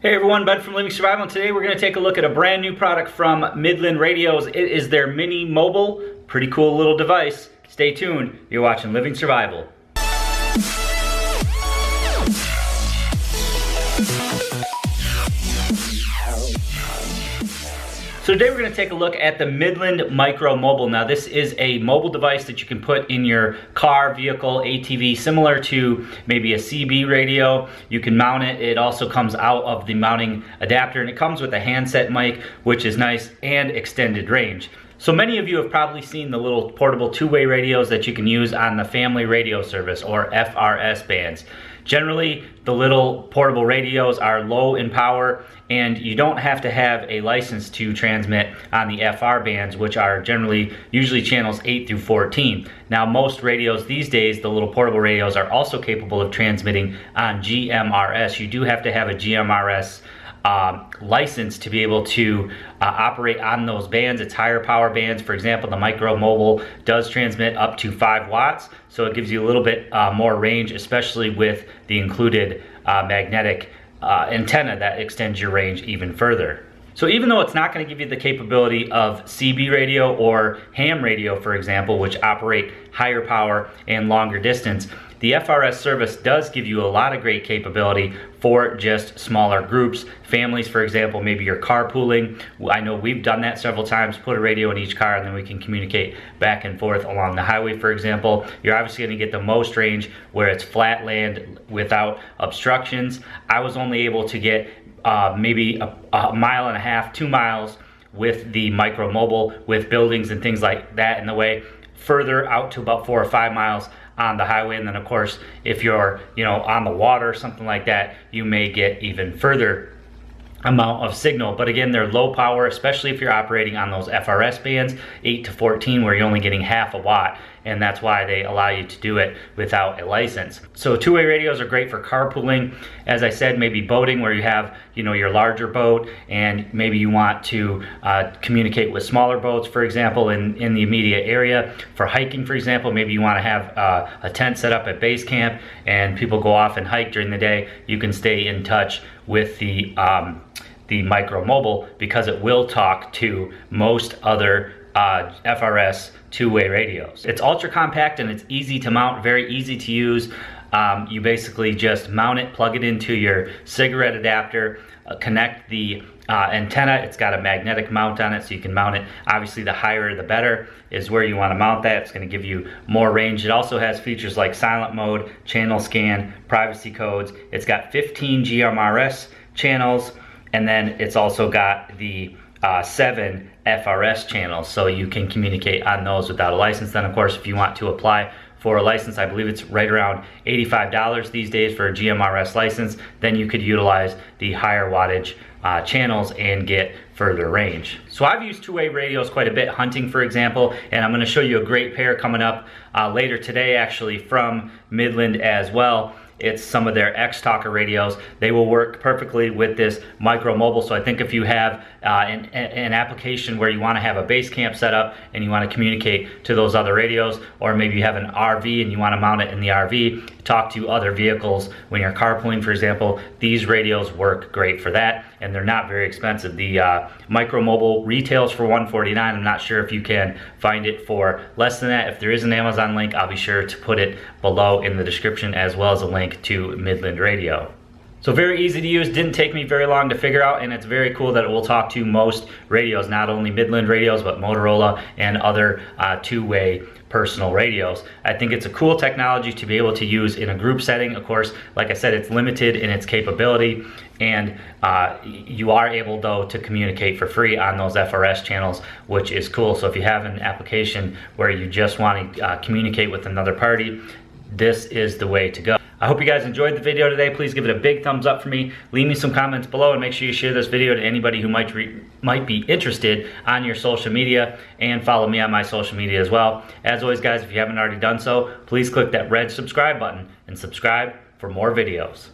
Hey everyone, Ben from Living Survival, and today we're going to take a look at a brand new product from Midland Radios. It is their mini mobile, pretty cool little device. Stay tuned, you're watching Living Survival. So today we're going to take a look at the Midland MicroMobile. Now this is a mobile device that you can put in your car, vehicle, ATV, similar to maybe a CB radio. You can mount it. It also comes out of the mounting adapter, and it comes with a handset mic, which is nice, and extended range. So many of you have probably seen the little portable two-way radios that you can use on the family radio service, or FRS bands. Generally, the little portable radios are low in power, and you don't have to have a license to transmit on the FR bands, which are usually channels 8 through 14. Now, most radios these days, the little portable radios, are also capable of transmitting on GMRS. You do have to have a GMRS license to be able to operate on those bands. It's higher power bands. For example, the MicroMobile does transmit up to 5 watts, so it gives you a little bit more range, especially with the included magnetic antenna that extends your range even further. So even though it's not going to give you the capability of CB radio or ham radio, for example, which operate higher power and longer distance, the FRS service does give you a lot of great capability for just smaller groups. Families, for example, maybe you're carpooling. I know we've done that several times, put a radio in each car, and then we can communicate back and forth along the highway, for example. You're obviously going to get the most range where it's flat land without obstructions. I was only able to get maybe a mile and a half, 2 miles with the MicroMobile, with buildings and things like that in the way, further out to about 4 or 5 miles on the highway. And then of course, if you're on the water or something like that, you may get even further amount of signal. But again, they're low power, especially if you're operating on those FRS bands 8 to 14, where you're only getting half a watt, and that's why they allow you to do it without a license. So two-way radios are great for carpooling. As I said, maybe boating, where you have your larger boat and maybe you want to communicate with smaller boats, for example, in the immediate area. For hiking, for example, maybe you want to have a tent set up at base camp and people go off and hike during the day. You can stay in touch with the MicroMobile, because it will talk to most other FRS two-way radios. It's ultra compact and it's easy to mount, very easy to use. You basically just mount it, plug it into your cigarette adapter, connect the antenna. It's got a magnetic mount on it, so you can mount it. Obviously, the higher the better is where you want to mount that. It's going to give you more range. It also has features like silent mode, channel scan, privacy codes. It's got 15 GMRS channels, and then it's also got the 7 FRS channels, so you can communicate on those without a license. Then of course, if you want to apply for a license, I believe it's right around $85 these days for a GMRS license, then you could utilize the higher wattage channels and get further range. So I've used two-way radios quite a bit, hunting for example, and I'm going to show you a great pair coming up later today, actually, from Midland as well. It's some of their X-Talker radios. They will work perfectly with this MicroMobile. So I think if you have an application where you want to have a base camp set up and you want to communicate to those other radios, or maybe you have an RV and you want to mount it in the RV, talk to other vehicles when you're carpooling, for example, these radios work great for that, and they're not very expensive. The MicroMobile retails for $149. I'm not sure if you can find it for less than that. If there is an Amazon link, I'll be sure to put it below in the description, as well as a link to Midland Radio. So very easy to use, didn't take me very long to figure out, and it's very cool that it will talk to most radios, not only Midland radios, but Motorola and other two-way personal radios. I think it's a cool technology to be able to use in a group setting. Of course, like I said, it's limited in its capability, and you are able though to communicate for free on those FRS channels, which is cool. So if you have an application where you just want to communicate with another party, this is the way to go. I hope you guys enjoyed the video today. Please give it a big thumbs up for me. Leave me some comments below, and make sure you share this video to anybody who might be interested on your social media, and follow me on my social media as well. As always, guys, if you haven't already done so, please click that red subscribe button and subscribe for more videos.